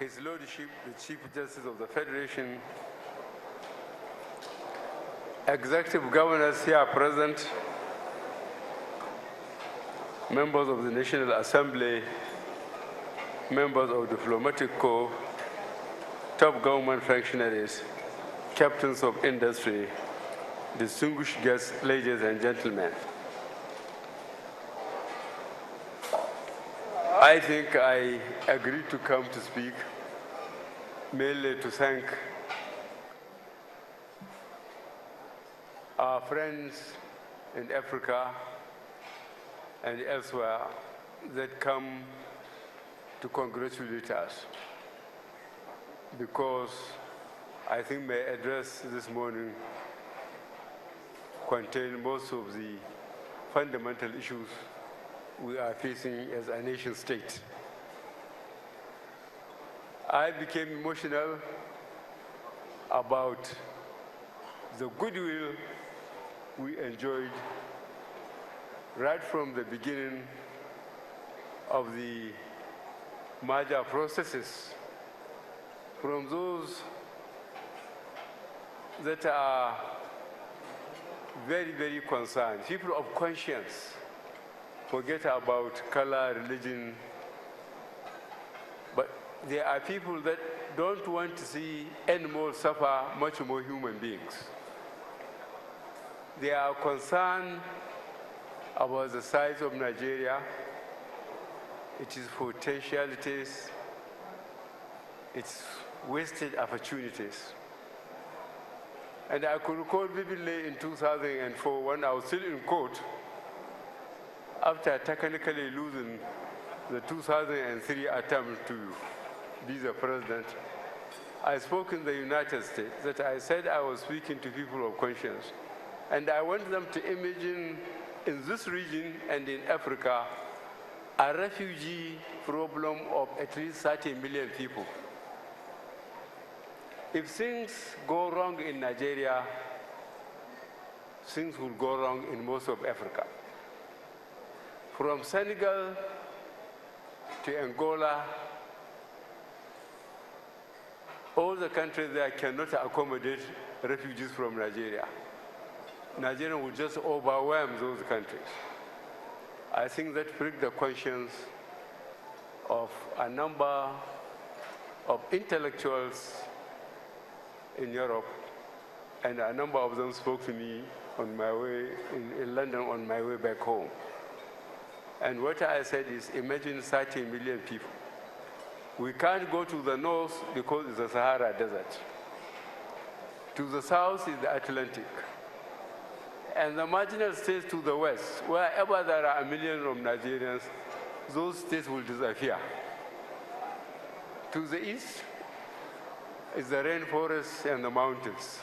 His Lordship, the Chief Justice of the Federation, executive governors here present, members of the National Assembly, members of the diplomatic corps, top government functionaries, captains of industry, distinguished guests, ladies and gentlemen. I think I agreed to come to speak mainly to thank our friends in Africa and elsewhere that come to congratulate us, because I think my address this morning contained most of the fundamental issues we are facing as a nation state. I became emotional about the goodwill we enjoyed right from the beginning of the merger processes, from those that are very, very concerned, people of conscience. Forget about color, religion, but there are people that don't want to see animals suffer much more human beings. They are concerned about the size of Nigeria, its potentialities, its wasted opportunities. And I could recall vividly in 2004 when I was still in court, after technically losing the 2003 attempt to be the president, I spoke in the United States that I said I was speaking to people of conscience. And I want them to imagine in this region and in Africa a refugee problem of at least 30 million people. If things go wrong in Nigeria, things will go wrong in most of Africa. From Senegal to Angola, all the countries there cannot accommodate refugees from Nigeria. Nigeria will just overwhelm those countries. I think that pricked the conscience of a number of intellectuals in Europe, and a number of them spoke to me on my way in London on my way back home. And what I said is, imagine 30 million people. We can't go to the north because it's the Sahara Desert. To the south is the Atlantic. And the marginal states to the west, wherever there are a million of Nigerians, those states will disappear. To the east is the rainforests and the mountains.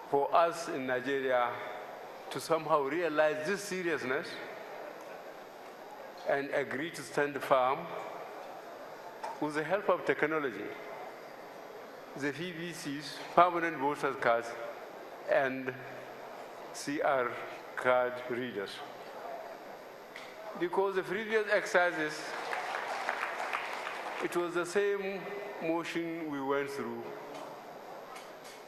For us in Nigeria to somehow realize this seriousness and agree to stand firm with the help of technology, the PVCs, permanent voter cards, and CR card readers. Because the previous exercises, it was the same motion we went through.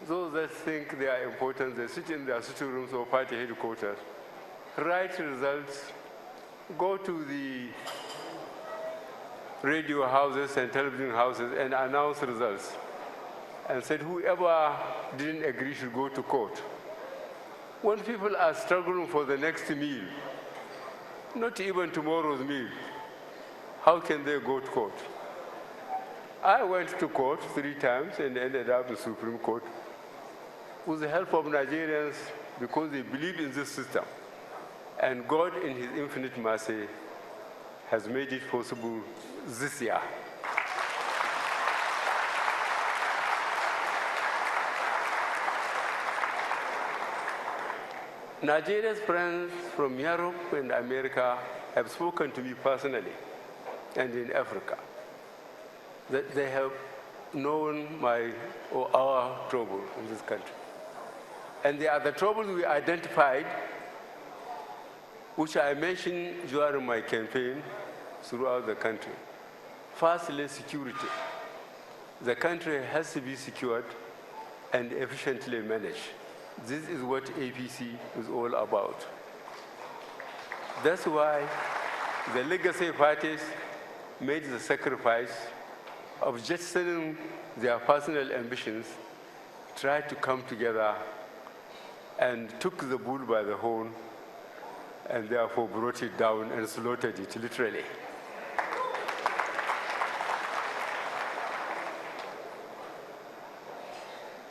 Those that think they are important, they sit in their sitting rooms or party headquarters, write results, go to the radio houses and television houses and announce results, and said whoever didn't agree should go to court. When people are struggling for the next meal, not even tomorrow's meal, how can they go to court? I went to court 3 times and ended up in the Supreme Court with the help of Nigerians because they believe in this system. And God, in His infinite mercy, has made it possible this year. Nigeria's friends from Europe and America have spoken to me personally and in Africa that they have known my or our trouble in this country. And they are the troubles we identified, which I mentioned during my campaign, throughout the country. Firstly, security. The country has to be secured and efficiently managed. This is what APC is all about. That's why the legacy parties made the sacrifice of jettisoning their personal ambitions, tried to come together and took the bull by the horn and therefore brought it down and slaughtered it, literally.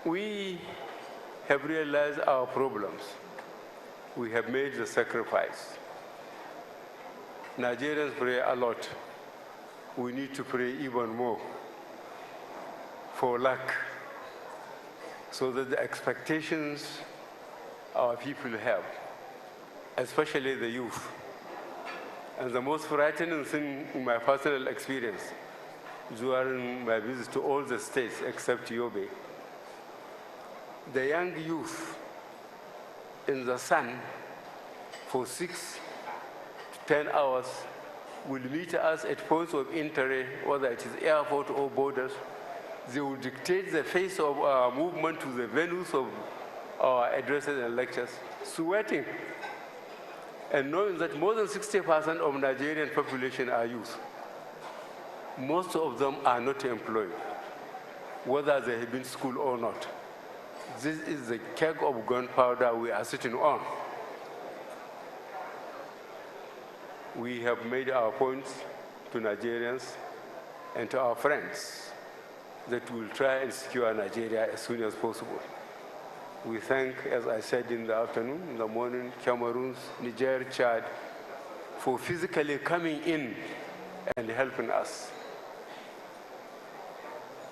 We have realized our problems. We have made the sacrifice. Nigerians pray a lot. We need to pray even more for luck, so that the expectations our people have, especially the youth. And the most frightening thing in my personal experience during my visit to all the states except Yobe, the young youth in the sun for 6 to 10 hours will meet us at points of entry, whether it is airport or borders. They will dictate the face of our movement to the venues of our addresses and lectures, sweating, and knowing that more than 60% of Nigerian population are youth. Most of them are not employed, whether they have been to school or not. This is the keg of gunpowder we are sitting on. We have made our points to Nigerians and to our friends that we will try and secure Nigeria as soon as possible. We thank, as I said in the afternoon, in the morning, Cameroon, Niger, Chad, for physically coming in and helping us.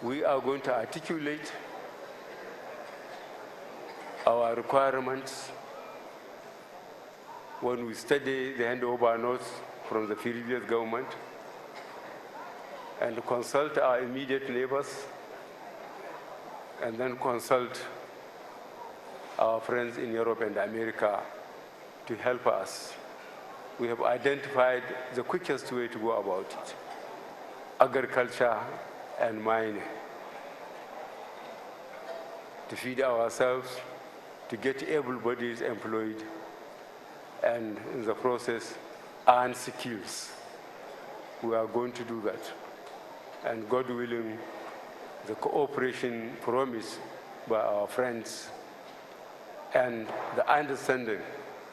We are going to articulate our requirements when we study the handover notes from the previous government and consult our immediate neighbors, and then consult our friends in Europe and America to help us. We have identified the quickest way to go about it: agriculture and mining, to feed ourselves, to get able bodies employed, and in the process, earn skills. We are going to do that. And God willing, the cooperation promised by our friends and the understanding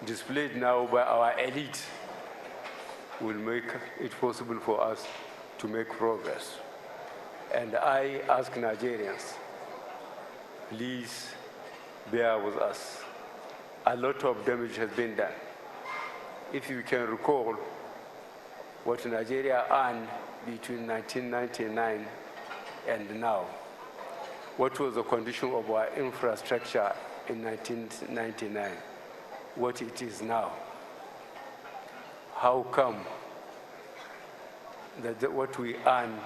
displayed now by our elite will make it possible for us to make progress. And I ask Nigerians, please bear with us. A lot of damage has been done. If you can recall what Nigeria earned between 1999 and now, what was the condition of our infrastructure in 1999, what it is now. How come that what we earn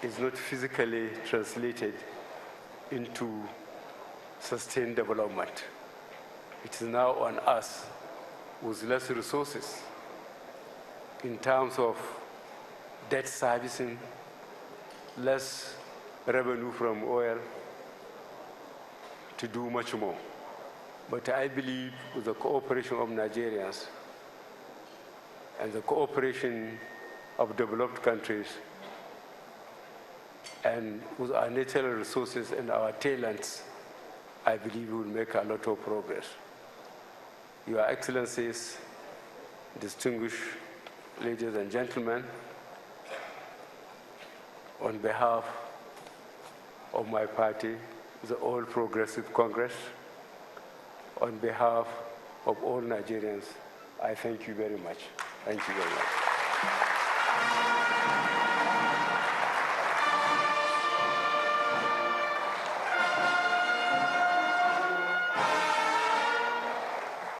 is not physically translated into sustained development? It is now on us, with less resources in terms of debt servicing, less revenue from oil, to do much more. But I believe with the cooperation of Nigerians and the cooperation of developed countries, and with our natural resources and our talents, I believe we will make a lot of progress. Your Excellencies, distinguished ladies and gentlemen, on behalf of my party, the All Progressive Congress, on behalf of all Nigerians, I thank you very much. Thank you very much.